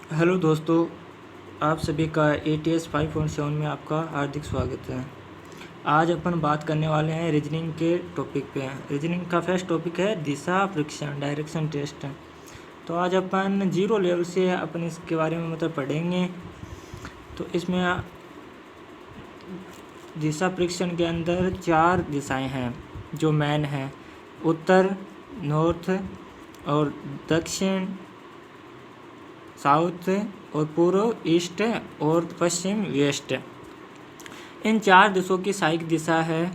Hello दोस्तों, आप सभी का ATS 5.7 में आपका हार्दिक स्वागत है। आज अपन बात करने वाले हैं रीजनिंग के टॉपिक पे। रीजनिंग का फर्स्ट टॉपिक है दिशा परीक्षण, डायरेक्शन टेस्ट। तो आज अपन जीरो लेवल से अपन इसके बारे में पढ़ेंगे। तो इसमें दिशा परीक्षण के अंदर 4 दिशाएं हैं जो मेन हैं: उत्तर, नॉर्थ और दक्षिण, साउथ और पूर्व, ईस्ट और पश्चिम, वेस्ट। इन 4 दिशों की सहायक दिशा है,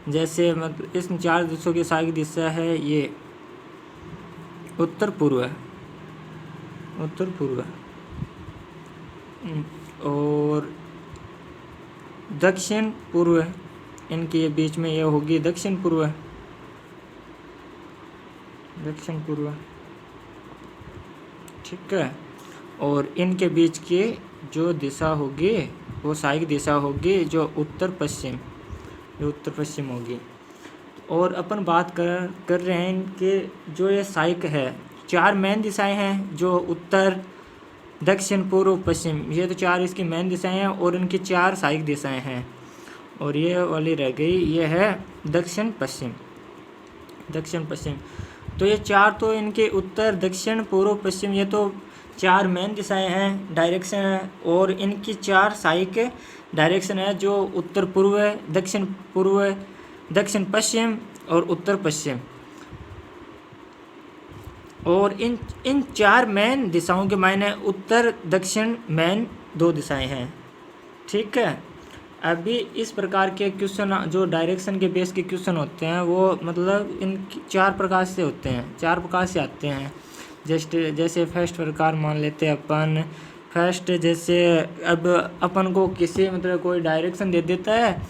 जैसे इस 4 दिशों की सहायक दिशा है ये उत्तर पूर्व, उत्तर पूर्व और दक्षिण पूर्व। इनके ये बीच में ये होगी दक्षिण पूर्व, दक्षिण पूर्व, ठीक है। और इनके बीच की जो दिशा होगी वो सहायक दिशा होगी जो उत्तर पश्चिम, जो उत्तर पश्चिम होगी। और अपन बात कर रहे हैं इनके जो ये सहायक है, 4 मेन दिशाएं हैं जो उत्तर, दक्षिण, पूर्व, पश्चिम। ये तो 4 इसकी मेन दिशाएं हैं और इनकी 4 सहायक दिशाएं हैं। और ये वाली रह गई, ये है दक्षिण पश्चिम, दक्षिण पश्चिम। तो ये 4 तो इनके उत्तर, दक्षिण, पूर्व, पश्चिम, ये तो 4 मेन दिशाएं हैं, डायरेक्शन है। और इनकी 4 सहायक डायरेक्शन है जो उत्तर पूर्व, दक्षिण पूर्व, दक्षिण पश्चिम और उत्तर पश्चिम। और इन 4 मेन दिशाओं के मायने उत्तर दक्षिण मेन 2 दिशाएं हैं, ठीक है। अभी इस प्रकार के क्वेश्चन जो डायरेक्शन के बेस के क्वेश्चन होते हैं वो इन 4 प्रकार से होते हैं, 4 प्रकार से आते हैं। जैसे फर्स्ट प्रकार मान लेते हैं अपन। फर्स्ट, जैसे अब अपन को किसी कोई डायरेक्शन दे देता है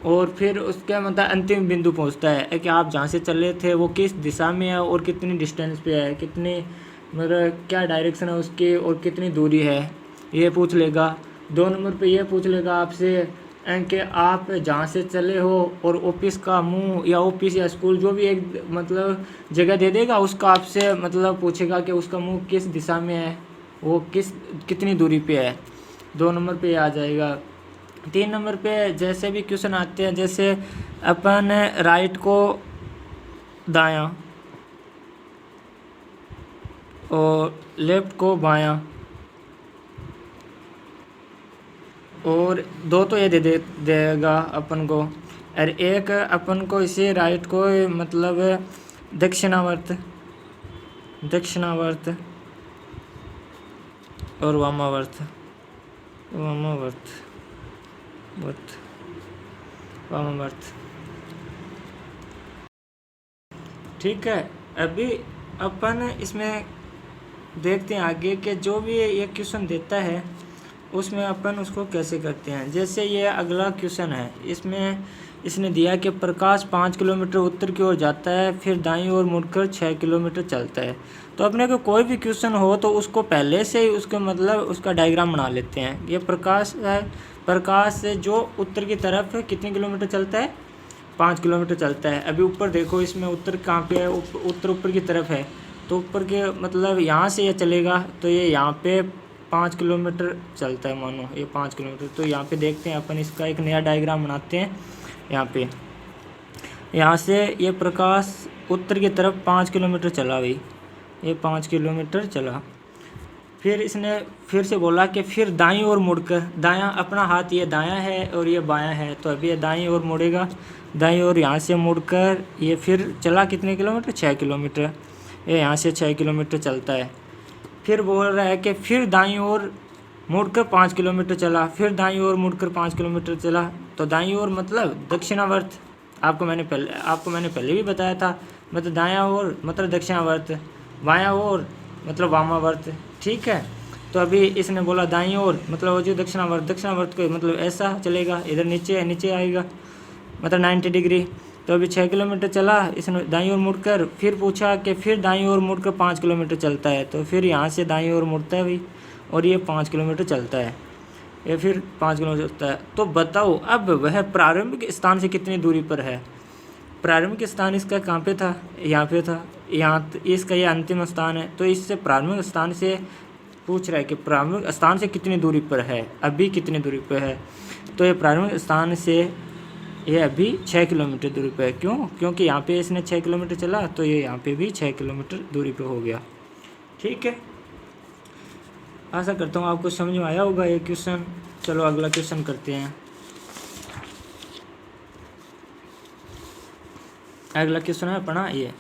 और फिर उसके अंतिम बिंदु पहुंचता है कि आप जहाँ से चले थे वो किस दिशा में है और कितनी डिस्टेंस पे है, कितनी क्या डायरेक्शन है उसकी और कितनी दूरी है, ये पूछ लेगा। 2 नंबर पे ये पूछ लेगा आपसे कि आप जहाँ से चले हो और ऑफिस का मुंह या ऑफिस या स्कूल जो भी एक जगह दे देगा, उसका आपसे पूछेगा कि उसका मुंह किस दिशा में है, वो कितनी दूरी पे है। 2 नंबर पे आ जाएगा। 3 नंबर पे जैसे भी क्वेश्चन आते हैं, जैसे अपन राइट को दायां और लेफ्ट को बायां, और 2 तो ये देगा अपन को। और एक अपन को इसे राइट को दक्षिणावर्त, दक्षिणावर्त और वामावर्त, वामावर्त, वामावर्त, ठीक है। अभी अपन इसमें देखते हैं आगे कि जो भी ये क्वेश्चन देता है उसमें अपन उसको कैसे करते हैं। जैसे ये अगला क्वेश्चन है, इसमें इसने दिया कि प्रकाश 5 किलोमीटर उत्तर की ओर जाता है, फिर दाईं ओर मुड़कर 6 किलोमीटर चलता है। तो अपने को कोई भी क्वेश्चन हो तो उसको पहले से ही उसके उसका डायग्राम बना लेते हैं। ये प्रकाश है, प्रकाश से जो उत्तर की तरफ कितने किलोमीटर चलता है, 5 किलोमीटर चलता है। अभी ऊपर देखो, इसमें उत्तर कहाँ पे है, उत्तर ऊपर की तरफ है। तो ऊपर के यहाँ से ये चलेगा तो ये यहाँ पे 5 किलोमीटर चलता है, मानो ये 5 किलोमीटर। तो यहाँ पे देखते हैं अपन, इसका एक नया डायग्राम बनाते हैं। यहाँ से ये प्रकाश उत्तर की तरफ 5 किलोमीटर चला भाई, ये 5 किलोमीटर चला। फिर इसने फिर से बोला कि फिर दाईं ओर मुड़कर, दायां अपना हाथ ये दायां है और ये बायां है, तो अभी ये दाईं ओर मुड़ेगा, दाईं ओर यहाँ से मुड़कर ये फिर चला कितने किलोमीटर, 6 किलोमीटर। ये यहाँ से 6 किलोमीटर चलता है। फिर बोल रहा है कि फिर दाईं ओर मुड़कर 5 किलोमीटर चला, फिर दाईं ओर मुड़कर 5 किलोमीटर चला। तो दाईं ओर दक्षिणावर्त, आपको मैंने पहले भी बताया था, दायां ओर दक्षिणावर्त, बायां ओर वामावर्त, ठीक है। तो अभी इसने बोला दाईं ओर वो जो दक्षिणावर्त, दक्षिणावर्त को ऐसा चलेगा, इधर नीचे आएगा 90 डिग्री। तो अभी 6 किलोमीटर चला इसने दाईं ओर मुड़कर। फिर पूछा कि फिर दाईं ओर मुड़कर 5 किलोमीटर चलता है, तो फिर यहाँ से दाईं ओर मुड़ता है भाई, और ये 5 किलोमीटर चलता है, ये फिर 5 किलोमीटर चलता है। तो बताओ अब वह प्रारंभिक स्थान से कितनी दूरी पर है। प्रारंभिक स्थान इसका कहाँ पे था, यहाँ पे था, इसका ये अंतिम स्थान है। तो इससे प्रारंभिक स्थान से पूछ रहा है कि प्रारंभिक स्थान से कितनी दूरी पर है, अभी कितनी दूरी पर है। तो ये प्रारंभिक स्थान से ये अभी 6 किलोमीटर दूरी पर है। क्यों? क्योंकि यहाँ पे इसने 6 किलोमीटर चला, तो ये यहाँ पे भी 6 किलोमीटर दूरी पर हो गया। ठीक है, आशा करता हूँ आपको समझ में आया होगा ये क्वेश्चन। चलो अगला क्वेश्चन करते हैं। अगला क्वेश्चन है अपना ये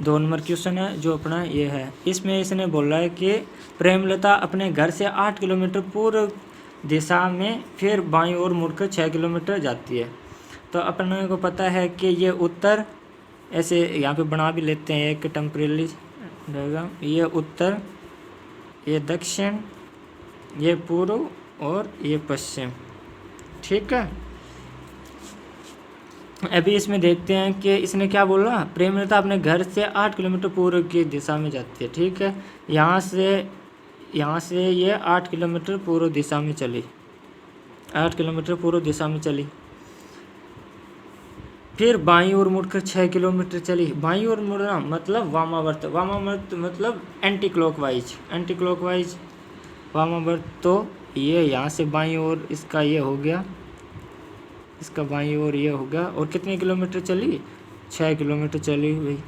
2 नंबर क्वेश्चन है जो अपना ये है। इसमें इसने बोला है कि प्रेमलता अपने घर से 8 किलोमीटर पूर्व दिशा में फिर बाईं ओर मुड़कर 6 किलोमीटर जाती है। तो अपने को पता है कि ये उत्तर, ऐसे यहाँ पे बना भी लेते हैं एक टेम्परेरी डायग्राम, ये उत्तर, ये दक्षिण, ये पूर्व और ये पश्चिम। ठीक है, अभी इसमें देखते हैं कि इसने क्या बोला, प्रेमलता अपने घर से 8 किलोमीटर पूर्व की दिशा में जाती है। ठीक है, यहाँ से ये 8 किलोमीटर पूर्व दिशा में चली, 8 किलोमीटर पूर्व दिशा में चली, फिर बाईं ओर मुड़कर 6 किलोमीटर चली। बाईं ओर मुड़ना मतलब वामावर्त, वामावर्त मतलब एंटी क्लॉकवाइज, एंटी क्लॉकवाइज वामावर्त। तो ये यहाँ से बाईं ओर इसका ये हो गया, इसका बाईं ओर ये हो गया। और कितने किलोमीटर चली? 6 किलोमीटर चली हुई,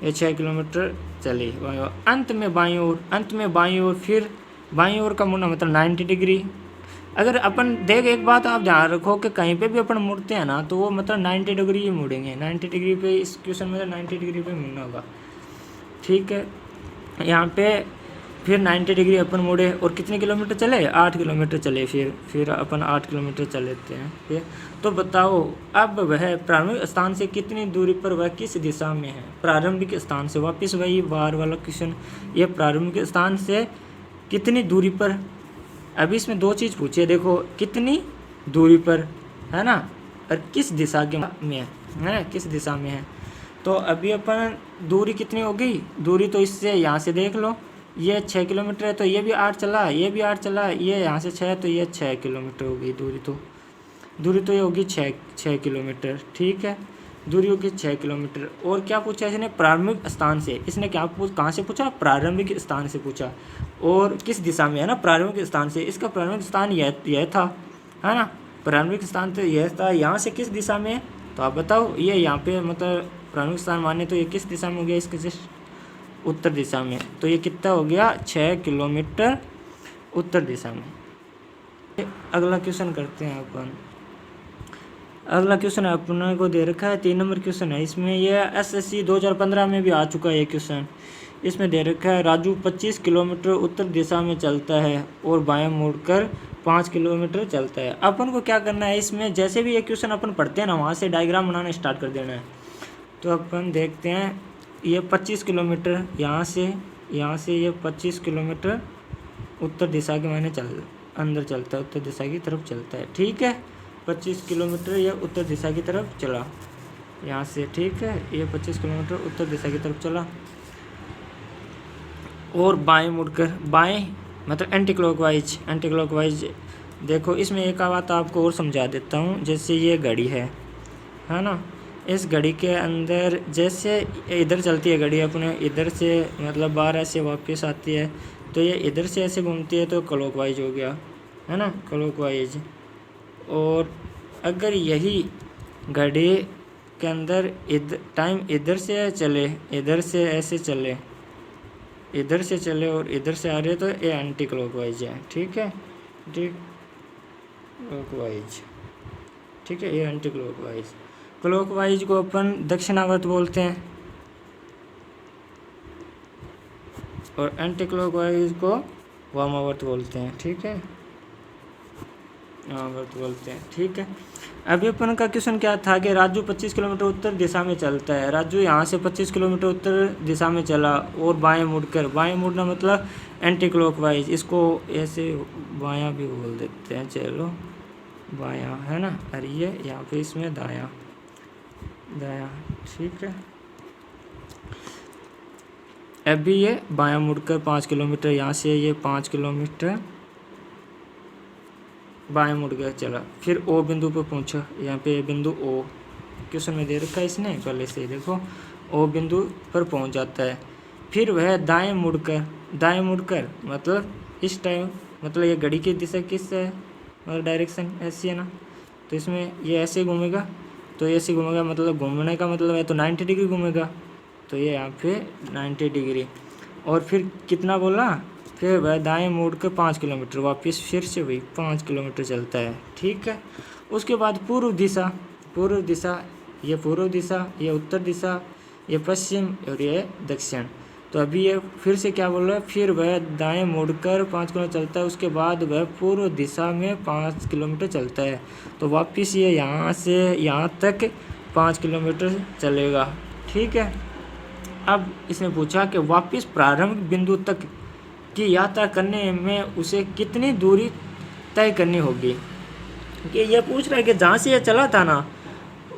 ये 6 किलोमीटर चली बाईं ओर। अंत में बाईं ओर, फिर बाईं ओर का मुड़ना मतलब 90 डिग्री। अगर अपन देख, एक बात आप ध्यान रखो कि कहीं पे भी अपन मुड़ते हैं ना, तो वो मतलब 90 डिग्री ही मुड़ेंगे, 90 डिग्री पे। इस क्वेश्चन में 90 डिग्री पे मुड़ना होगा। ठीक है, यहाँ पे फिर 90 डिग्री अपन मुड़े और कितने किलोमीटर चले? 8 किलोमीटर चले। फिर अपन 8 किलोमीटर चल लेते हैं। फिर तो बताओ अब वह प्रारंभिक स्थान से कितनी दूरी पर वह किस दिशा में है? प्रारंभिक स्थान से, वापस वही बाहर वाला क्वेश्चन, ये प्रारंभिक स्थान से कितनी दूरी पर। अभी इसमें 2 चीज़ पूछे, देखो कितनी दूरी पर है ना, और किस दिशा के में है ना, किस दिशा में है। तो अभी अपन दूरी कितनी हो गई, दूरी तो इससे यहाँ से देख लो, ये 6 किलोमीटर है, तो ये भी 8 चला, ये भी 8 चला, ये यहाँ से 6, तो ये 6 किलोमीटर हो गई दूरी। तो ये होगी 6 किलोमीटर। ठीक है, दूरी होगी 6 किलोमीटर। और क्या पूछा इसने? प्रारंभिक स्थान से। इसने क्या कहाँ से पूछा? प्रारंभिक स्थान से पूछा। और किस दिशा में है ना, प्रारंभिक स्थान से। इसका प्रारंभिक स्थान यह था, है ना, प्रारंभिक स्थान तो यह था। यहाँ से किस दिशा में है तो आप बताओ। ये यहाँ पे मतलब प्रारंभिक स्थान माने तो ये किस दिशा में हो गया? इसके जस्ट उत्तर दिशा में। तो ये कितना हो गया? 6 किलोमीटर उत्तर दिशा में। अगला क्वेश्चन करते हैं अपन। अगला क्वेश्चन अपने को दे रखा है 3 नंबर क्वेश्चन है। इसमें यह SSC 2015 में भी आ चुका है ये क्वेश्चन। इसमें दे रखा है राजू 25 किलोमीटर उत्तर दिशा में चलता है और बाएं मुड़कर 5 किलोमीटर चलता है। अपन को क्या करना है इसमें, जैसे भी ये क्वेश्चन अपन पढ़ते हैं ना, वहाँ से डायग्राम बनाना स्टार्ट कर देना है। तो अपन देखते हैं, ये 25 किलोमीटर यहाँ से ये 25 किलोमीटर उत्तर दिशा के मायने अंदर चलता है, उत्तर दिशा की तरफ चलता है। ठीक है, 25 किलोमीटर ये उत्तर दिशा की तरफ चला यहाँ से। ठीक है, ये 25 किलोमीटर उत्तर दिशा की तरफ चला और बाएं मुड़कर, बाएं मतलब एंटी क्लॉकवाइज। देखो इसमें एक बात आपको और समझा देता हूँ। जैसे ये घड़ी है ना, इस घड़ी के अंदर जैसे इधर चलती है घड़ी, अपने इधर से मतलब 12 से वापस आती है, तो ये इधर से ऐसे घूमती है तो क्लॉकवाइज हो गया, है ना, क्लॉकवाइज। और अगर यही घड़ी के अंदर टाइम इधर से चले, इधर से ऐसे चले, इधर से चले और इधर से आ रहे, तो ये एंटी क्लॉकवाइज है। ठीक है, एंटी क्लॉकवाइज। ठीक है, ये एंटी क्लॉकवाइज। क्लॉकवाइज को अपन दक्षिणावर्त बोलते हैं और एंटी क्लॉकवाइज को वामावर्त बोलते हैं। ठीक है, वामावर्त बोलते हैं। ठीक है, अभी अपन का क्वेश्चन क्या था कि राजू 25 किलोमीटर उत्तर दिशा में चलता है। राजू यहाँ से 25 किलोमीटर उत्तर दिशा में चला और बाएं मुड़ना मतलब एंटी क्लॉकवाइज। इसको ऐसे बायां भी बोल देते हैं, चलो बायां, है ना, और ये यहाँ पे इसमें दायां। ठीक है, अभी ये बायां मुड़कर 5 किलोमीटर, यहाँ से ये 5 किलोमीटर बाएं मुड़ गया चला। फिर ओ बिंदु पर पहुंचा, यहाँ पे बिंदु ओ क्वेश्चन में दे रखा है इसने पहले से, देखो ओ बिंदु पर पहुंच जाता है। फिर वह दाएं मुड़कर दाएं मुड़कर मतलब इस टाइम, मतलब ये घड़ी की दिशा किस है, मतलब डायरेक्शन ऐसी है ना, तो इसमें ये ऐसे घूमेगा, तो ऐसे घूमेगा, मतलब घूमने का मतलब है तो 90 डिग्री घूमेगा, तो ये यहाँ पे 90 डिग्री। और फिर कितना बोला, फिर वह दाएं मोड़ के 5 किलोमीटर वापस फिर से वही 5 किलोमीटर चलता है। ठीक है, उसके बाद पूर्व दिशा, पूर्व दिशा, ये पूर्व दिशा, ये उत्तर दिशा, ये पश्चिम और ये दक्षिण। तो अभी ये फिर से क्या बोल रहा है, फिर वह दाएं मुड़कर 5 किलोमीटर चलता है, उसके बाद वह पूर्व दिशा में 5 किलोमीटर चलता है, तो वापस ये यहाँ से यहाँ तक 5 किलोमीटर चलेगा। ठीक है, अब इसने पूछा कि वापस प्रारंभिक बिंदु तक की यात्रा करने में उसे कितनी दूरी तय करनी होगी। कि ये पूछ रहा है कि जहाँ से ये चला था ना,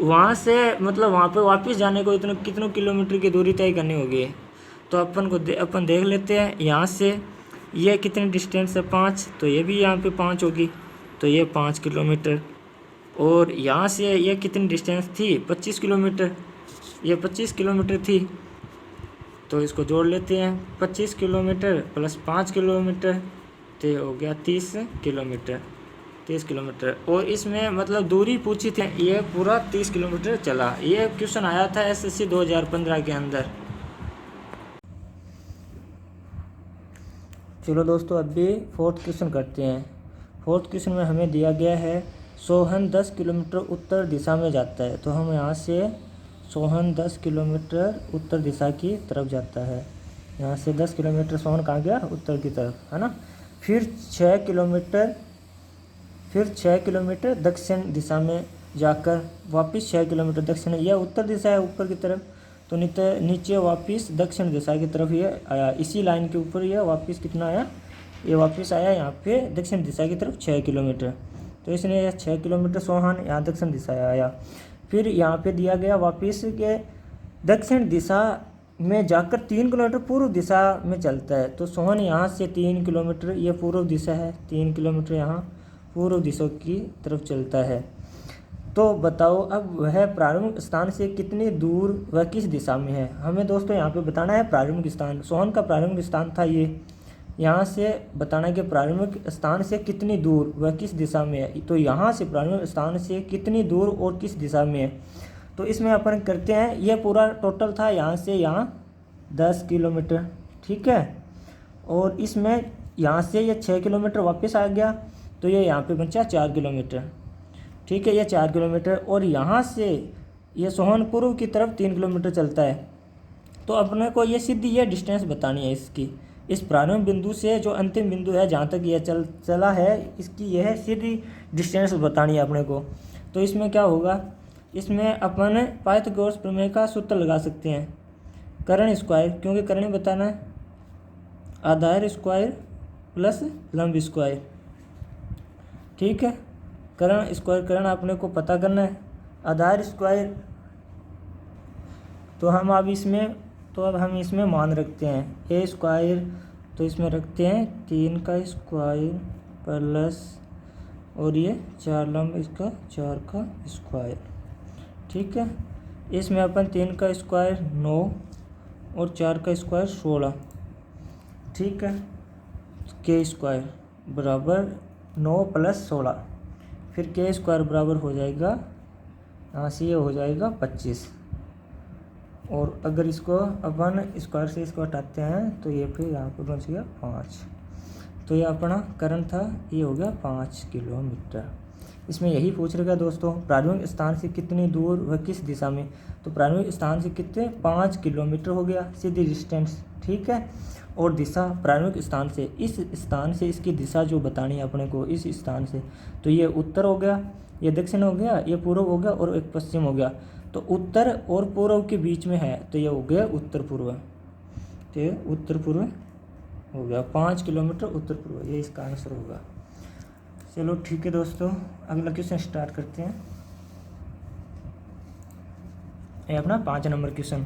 वहाँ से मतलब वहाँ पे वापस जाने को इतने कितनों किलोमीटर की दूरी तय करनी होगी। तो अपन देख लेते हैं, यहाँ से ये कितनी डिस्टेंस है 5, तो ये भी यहाँ पे 5 होगी, तो ये 5 किलोमीटर। और यहाँ से ये कितनी डिस्टेंस थी 25 किलोमीटर, ये 25 किलोमीटर थी, तो इसको जोड़ लेते हैं, 25 किलोमीटर प्लस 5 किलोमीटर, तो ये हो गया 30 किलोमीटर, 30 किलोमीटर। और इसमें मतलब दूरी पूछी थी, ये पूरा 30 किलोमीटर चला। ये क्वेश्चन आया था एसएससी 2015 के अंदर। चलो दोस्तों, अभी फोर्थ क्वेश्चन करते हैं। फोर्थ क्वेश्चन में हमें दिया गया है सोहन 10 किलोमीटर उत्तर दिशा में जाता है, तो हम यहाँ से सोहन 10 किलोमीटर उत्तर दिशा की तरफ जाता है। यहाँ से 10 किलोमीटर सोहन कहाँ गया, उत्तर की तरफ, है ना। फिर 6 किलोमीटर दक्षिण दिशा में जाकर वापस 6 किलोमीटर दक्षिण, यह उत्तर दिशा है ऊपर की तरफ, तो नीचे वापस दक्षिण दिशा की तरफ ये आया, इसी लाइन के ऊपर ये वापस कितना आया, ये वापस आया यहाँ पे दक्षिण दिशा की तरफ 6 किलोमीटर। तो इसने 6 किलोमीटर सोहन यहाँ दक्षिण दिशा आया। फिर यहाँ पे दिया गया वापस के दक्षिण दिशा में जाकर 3 किलोमीटर पूर्व दिशा में चलता है, तो सोहन यहाँ से 3 किलोमीटर, ये पूर्व दिशा है, 3 किलोमीटर यहाँ पूर्व दिशा की तरफ चलता है। तो बताओ अब वह प्रारंभिक स्थान से कितनी दूर वह किस दिशा में है। हमें दोस्तों यहाँ पे बताना है प्रारंभिक स्थान, सोहन का प्रारंभिक स्थान था ये, यहाँ से बताना है कि प्रारंभिक स्थान से कितनी दूर वह किस दिशा में है। तो यहाँ से प्रारंभिक स्थान से कितनी दूर और किस दिशा में है, तो इसमें अपन करते हैं, ये पूरा टोटल था यहाँ से यहाँ 10 किलोमीटर, ठीक है। और इसमें यहाँ से ये 6 किलोमीटर वापस आ गया, तो ये यहाँ पे बचा 4 किलोमीटर, ठीक है, ये 4 किलोमीटर। और यहाँ से ये सोहन पूर्व की तरफ 3 किलोमीटर चलता है, तो अपने को ये सीधी ये डिस्टेंस बतानी है इसकी, इस प्रारंभ बिंदु से जो अंतिम बिंदु है जहाँ तक ये चला है, इसकी यह सीधी डिस्टेंस बतानी है अपने को। तो इसमें क्या होगा, इसमें अपन पाइथागोरस प्रमेय का सूत्र लगा सकते हैं, कर्ण स्क्वायर, क्योंकि कर्ण बताना है, आधार स्क्वायर प्लस लंब स्क्वायर, ठीक है। कर्ण स्क्वायर, कर्ण अपने को पता करना है, आधार स्क्वायर, तो हम अब इसमें मान रखते हैं ए स्क्वायर, तो इसमें रखते हैं 3 का स्क्वायर प्लस और ये 4 लंब इसका 4 का स्क्वायर, ठीक है। इसमें अपन 3 का स्क्वायर 9 और 4 का स्क्वायर 16, ठीक है। के स्क्वायर बराबर 9 प्लस 16, फिर के स्क्वायर बराबर हो जाएगा, यहाँ से ये हो जाएगा 25, और अगर इसको अपन स्क्वायर से इसको हटाते हैं तो ये फिर यहाँ पर बच गया 5, तो ये अपना कर्ण था, ये हो गया 5 किलोमीटर। इसमें यही पूछ रखा दोस्तों, प्रारंभिक स्थान से कितनी दूर व किस दिशा में, तो प्रारंभिक स्थान से कितने 5 किलोमीटर हो गया सीधी डिस्टेंस, ठीक है। और दिशा प्रारंभिक स्थान से, इस स्थान से इसकी दिशा जो बतानी है अपने को, इस स्थान से, तो ये उत्तर हो गया, ये दक्षिण हो गया, ये पूर्व हो गया और एक पश्चिम हो गया, तो उत्तर और पूर्व के बीच में है, तो ये हो गया उत्तर पूर्व, तो ये उत्तर पूर्व हो गया, 5 किलोमीटर उत्तर पूर्व, ये इसका आंसर होगा। चलो ठीक है दोस्तों, अगला क्वेश्चन स्टार्ट करते हैं। ये अपना 5 नंबर क्वेश्चन,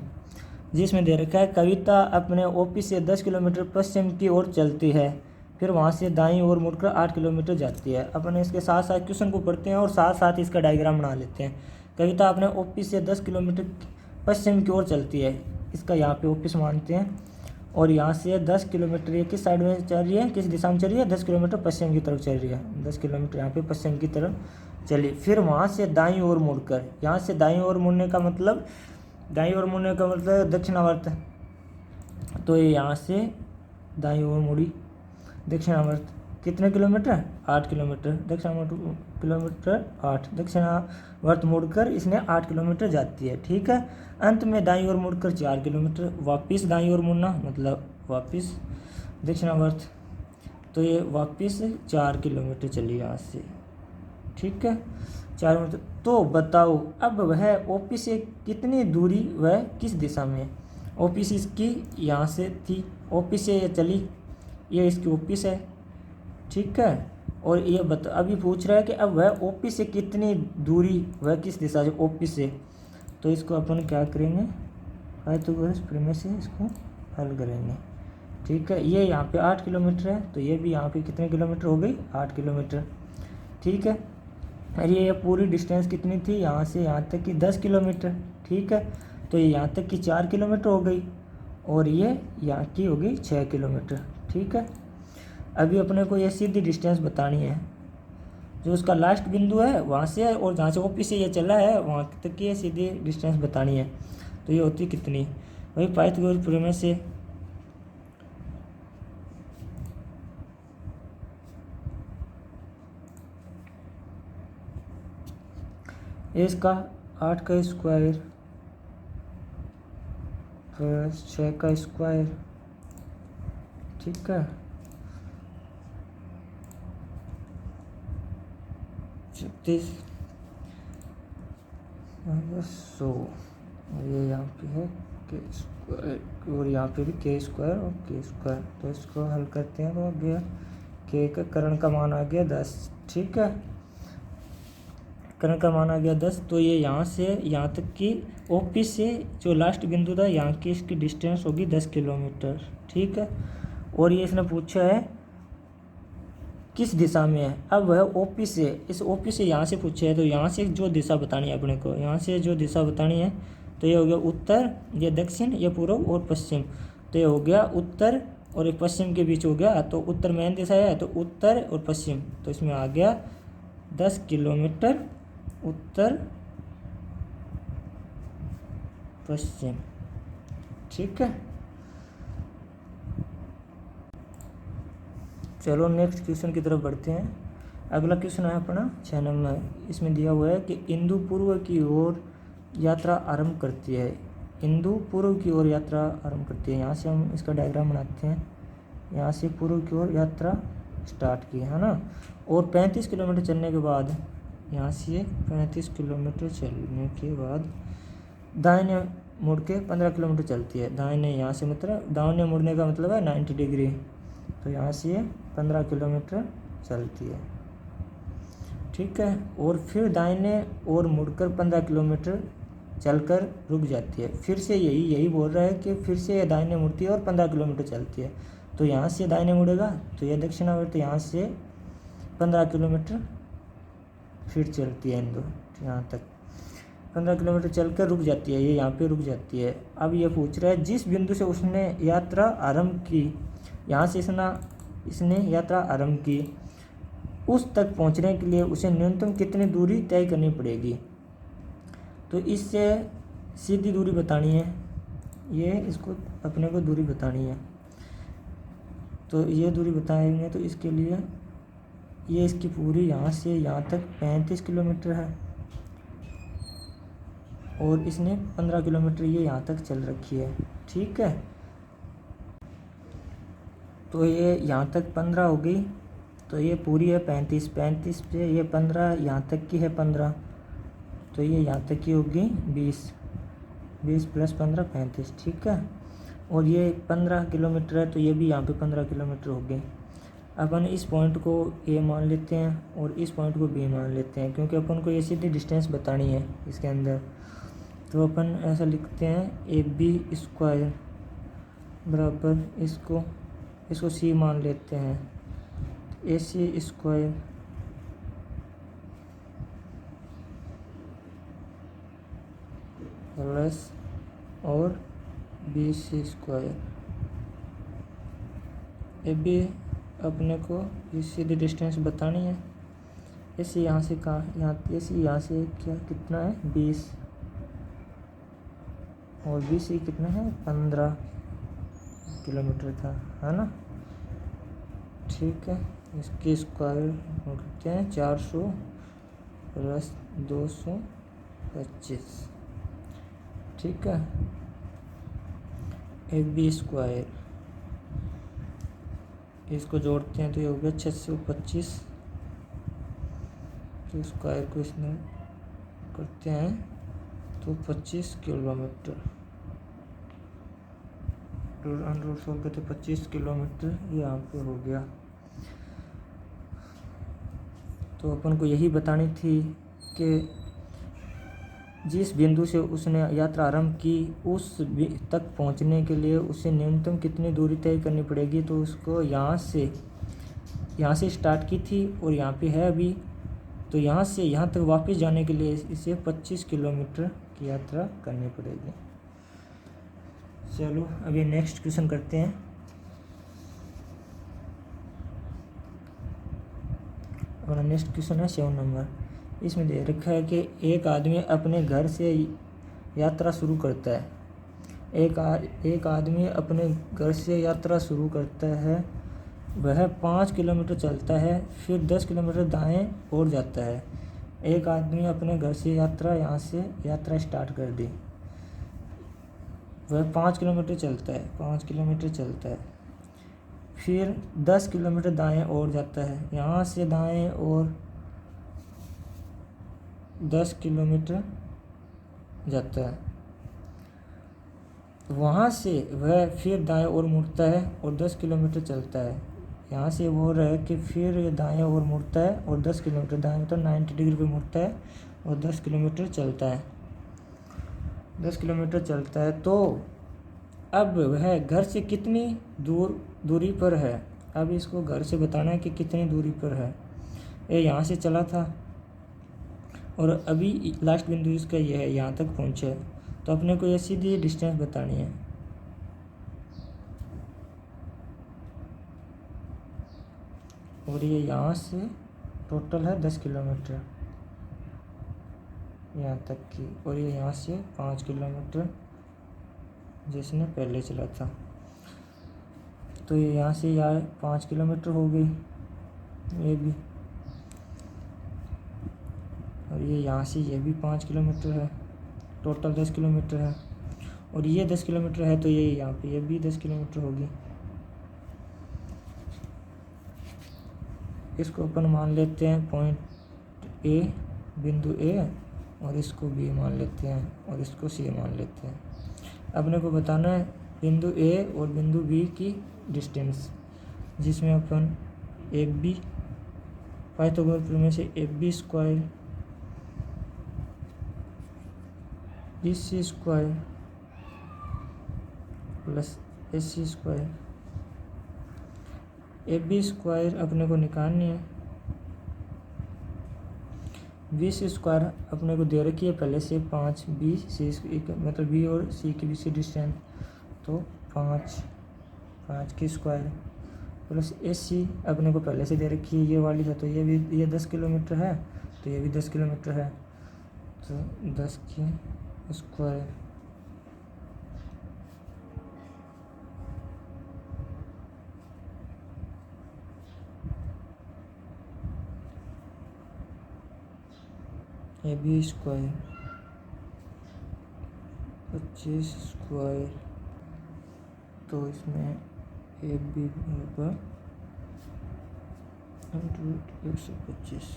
जिसमें दे रखा है कविता अपने ऑफिस से 10 किलोमीटर पश्चिम की ओर चलती है, फिर वहाँ से दाईं ओर मुड़कर 8 किलोमीटर जाती है। अपन इसके साथ साथ क्वेश्चन को पढ़ते हैं और साथ साथ इसका डायग्राम बना लेते हैं। कविता अपने ऑफिस से 10 किलोमीटर पश्चिम की ओर चलती है, इसका यहाँ पे ऑफिस मानते हैं, और यहाँ से 10 किलोमीटर ये किस साइड में चल रही है, किस दिशा में चल रही है, 10 किलोमीटर पश्चिम की तरफ चल रही है, 10 किलोमीटर यहाँ पे पश्चिम की तरफ चली। फिर वहाँ से दाईं ओर मुड़कर, यहाँ से दाईं ओर मुड़ने का मतलब, दाईं ओर मुड़ने का मतलब दक्षिणावर्त, तो ये यहाँ से दाईं ओर मुड़ी दक्षिणावर्त। कितने किलोमीटर, 8 किलोमीटर, दक्षिणावर्त किलोमीटर 8, दक्षिणावर्त मुड़कर इसने 8 किलोमीटर जाती है। ठीक है, अंत में दाईं ओर मुड़कर 4 किलोमीटर, वापस दाईं ओर मुड़ना मतलब वापस दक्षिणावर्त, तो ये वापस 4 किलोमीटर चली यहाँ से। ठीक है, 4 किलोमीटर। तो बताओ अब वह ओपी से कितनी दूरी, वह किस दिशा में, ओपी से इसकी यहाँ से थी, ओपी से ये चली, ये इसकी ओपी से है। ठीक है, और ये अभी पूछ रहा है कि अब वह ओपी से कितनी दूरी, वह किस दिशा से, ओपी से। तो इसको अपन क्या करेंगे, पाइथागोरस प्रमेय से इसको हल करेंगे। ठीक है, ये यहाँ पे 8 किलोमीटर है, तो ये भी यहाँ पे कितने किलोमीटर हो गई, 8 किलोमीटर। ठीक है, और ये पूरी डिस्टेंस कितनी थी, यहाँ से यहाँ तक की 10 किलोमीटर। ठीक है, तो ये यहाँ तक की 4 किलोमीटर हो गई, और ये यहाँ की हो गई 6 किलोमीटर। ठीक है, अभी अपने को ये सीधी डिस्टेंस बतानी है, जो उसका लास्ट बिंदु है वहाँ से, और जहाँ से ओपी से ये चला है वहाँ तक की सीधी डिस्टेंस बतानी है। तो ये होती कितनी, वही पाइथागोरस प्रमेय से। इसका 8 का स्क्वायर प्लस 6 का स्क्वायर। ठीक है, 36 100, ये यहाँ पे है के स्क्वायर, और यहाँ पे भी के स्क्वायर और के स्क्वायर। तो इसको हल करते हैं, तो आ गया के का कर्ण का मान आ गया 10। ठीक है, कर्ण का मान आ गया 10। तो ये यहाँ से यहाँ तक की ओपी से जो लास्ट बिंदु था यहाँ की, इसकी डिस्टेंस होगी 10 किलोमीटर। ठीक है, और ये इसने पूछा है किस दिशा में है। अब वह ओपी से, इस ओपी से यहाँ से पूछे है, तो यहाँ से जो दिशा बतानी है अपने को, यहाँ से जो दिशा बतानी है, तो ये हो गया उत्तर, ये दक्षिण, ये पूर्व और पश्चिम। तो ये हो गया उत्तर और एक पश्चिम के बीच हो गया, तो उत्तर मेन दिशा है, तो उत्तर और पश्चिम, तो इसमें आ गया 10 किलोमीटर उत्तर पश्चिम। ठीक है, चलो नेक्स्ट क्वेश्चन की तरफ बढ़ते हैं। अगला क्वेश्चन है अपना 6 नंबर। इसमें दिया हुआ है कि इंदु पूर्व की ओर यात्रा आरंभ करती है, इंदु पूर्व की ओर यात्रा आरंभ करती है। यहाँ से हम इसका डायग्राम बनाते हैं, यहाँ से पूर्व की ओर यात्रा स्टार्ट की है ना, और 35 किलोमीटर चलने के बाद, यहाँ से 35 किलोमीटर चलने के बाद दाहिने मुड़ के 15 किलोमीटर चलती है। दाहिने यहाँ से मतलब दाहिने मुड़ने का मतलब है 90 डिग्री, तो यहाँ से ये 15 किलोमीटर चलती है। ठीक है, और फिर दाहिने और मुड़कर 15 किलोमीटर चलकर रुक जाती है। फिर से यही बोल रहा है कि फिर से ये दाहिने मुड़ती है और 15 किलोमीटर चलती है। तो यहाँ से दाहिने मुड़ेगा तो ये दक्षिणावर्त, यहाँ से 15 किलोमीटर फिर चलती है इंदु, यहाँ तक 15 किलोमीटर चलकर रुक जाती है, ये यहाँ पे रुक जाती है। अब ये पूछ रहा है जिस बिंदु से उसने यात्रा आरंभ की, यहाँ से इसने यात्रा आरंभ की, उस तक पहुँचने के लिए उसे न्यूनतम कितनी दूरी तय करनी पड़ेगी। तो इससे सीधी दूरी बतानी है, ये इसको अपने को दूरी बतानी है। तो ये दूरी बताएंगे, तो इसके लिए ये इसकी पूरी यहाँ से यहाँ तक 35 किलोमीटर है, और इसने 15 किलोमीटर ये यहाँ तक चल रखी है। ठीक है, तो ये यहाँ तक 15 हो गई, तो ये पूरी है 35, 35 पे ये 15 यहाँ तक की है 15, तो ये यहाँ तक की होगी 20, 20 प्लस 15 35। ठीक है, और ये 15 किलोमीटर है, तो ये भी यहाँ पे 15 किलोमीटर हो गई। अपन इस पॉइंट को ए मान लेते हैं और इस पॉइंट को बी मान लेते हैं, क्योंकि अपन को ये सीधी डिस्टेंस बतानी है इसके अंदर। तो अपन ऐसा लिखते हैं ए बी स्क्वायर बराबर इसको सी मान लेते हैं, ए सी स्क्वायर प्लस और B C square A B अपने को ये सीधी डिस्टेंस बतानी है। ए सी यहाँ से कहाँ, यहाँ ए सी यहाँ से क्या कितना है 20 और बी सी कितना है 15 किलोमीटर था, है ना। ठीक है, इसकी स्क्वायर करते हैं 400 प्लस 225। ठीक है, ए बी स्क्वायर इसको जोड़ते हैं तो ये हो गया 625। तो स्क्वायर को इसमें करते हैं तो 25 किलोमीटर, अंडर सोल्व करते 25 किलोमीटर यहाँ पे हो गया। तो अपन को यही बतानी थी कि जिस बिंदु से उसने यात्रा आरंभ की उस तक पहुंचने के लिए उसे न्यूनतम कितनी दूरी तय करनी पड़ेगी। तो उसको यहाँ से स्टार्ट की थी और यहाँ पे है अभी, तो यहाँ से यहाँ तक वापस जाने के लिए इसे 25 किलोमीटर की यात्रा करनी पड़ेगी। चलो अभी नेक्स्ट क्वेश्चन करते हैं। अपना नेक्स्ट क्वेश्चन है 7 नंबर। इसमें दे रखा है कि एक आदमी अपने घर से यात्रा शुरू करता है। एक आदमी अपने घर से यात्रा शुरू करता है, वह 5 किलोमीटर चलता है, फिर 10 किलोमीटर दाएं ओर जाता है। एक आदमी अपने घर से यहाँ से यात्रा स्टार्ट कर दी, वह 5 किलोमीटर चलता है, फिर 10 किलोमीटर दाएं ओर जाता है। यहाँ से दाएं ओर 10 किलोमीटर जाता है, वहाँ से वह फिर दाएं ओर मुड़ता है और 10 किलोमीटर चलता है। यहाँ से वो रहा है कि फिर ये दाएं ओर मुड़ता है और 10 किलोमीटर, दाएं मतलब 90 डिग्री पे मुड़ता है और 10 किलोमीटर चलता है। 10 किलोमीटर चलता है तो अब वह घर से कितनी दूरी पर है। अब इसको घर से बताना है कि कितनी दूरी पर है। ये यहाँ से चला था और अभी लास्ट बिंदु इसका ये है, यहाँ तक पहुँचा है। तो अपने को ये सीधी डिस्टेंस बतानी है। और ये यहाँ से टोटल है 10 किलोमीटर यहाँ तक की, और ये यहाँ से 5 किलोमीटर जिसने पहले चला था। तो ये यहाँ से यार 5 किलोमीटर हो गई ये भी, और ये यहाँ से ये भी 5 किलोमीटर है, टोटल 10 किलोमीटर है। और ये 10 किलोमीटर है तो ये यहाँ पे ये भी 10 किलोमीटर होगी। इसको अपन मान लेते हैं पॉइंट ए, बिंदु ए, और इसको बी मान लेते हैं और इसको सी मान लेते हैं। अपने को बताना है बिंदु ए और बिंदु बी की डिस्टेंस, जिसमें अपन ए बी पाइथागोरस प्रमेय से A B square B C square plus A C square, A B square अपने को निकालनी है। बी सी स्क्वायर अपने को दे रखी है पहले से 5, बी सी मतलब बी और सी की बीच की डिस्टेंस, तो 5 की स्क्वायर प्लस ए सी अपने को पहले से दे रखी है ये वाली है, तो ये 10 किलोमीटर है, तो ये भी 10 किलोमीटर है, तो 10 की square A B square 25 square, तो इसमें ए बी होगा 125।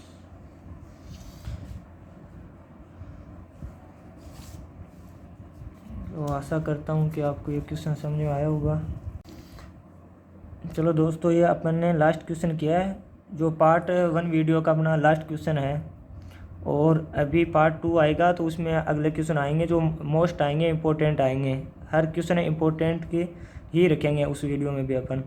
तो आशा करता हूँ कि आपको ये क्वेश्चन समझ में आया होगा। चलो दोस्तों, ये अपन ने लास्ट क्वेश्चन किया है, जो पार्ट 1 वीडियो का अपना लास्ट क्वेश्चन है। और अभी पार्ट 2 आएगा तो उसमें अगले क्वेश्चन आएंगे जो मोस्ट आएंगे, इम्पोर्टेंट आएंगे। हर क्वेश्चन इम्पोर्टेंट के ही रखेंगे उस वीडियो में भी अपन।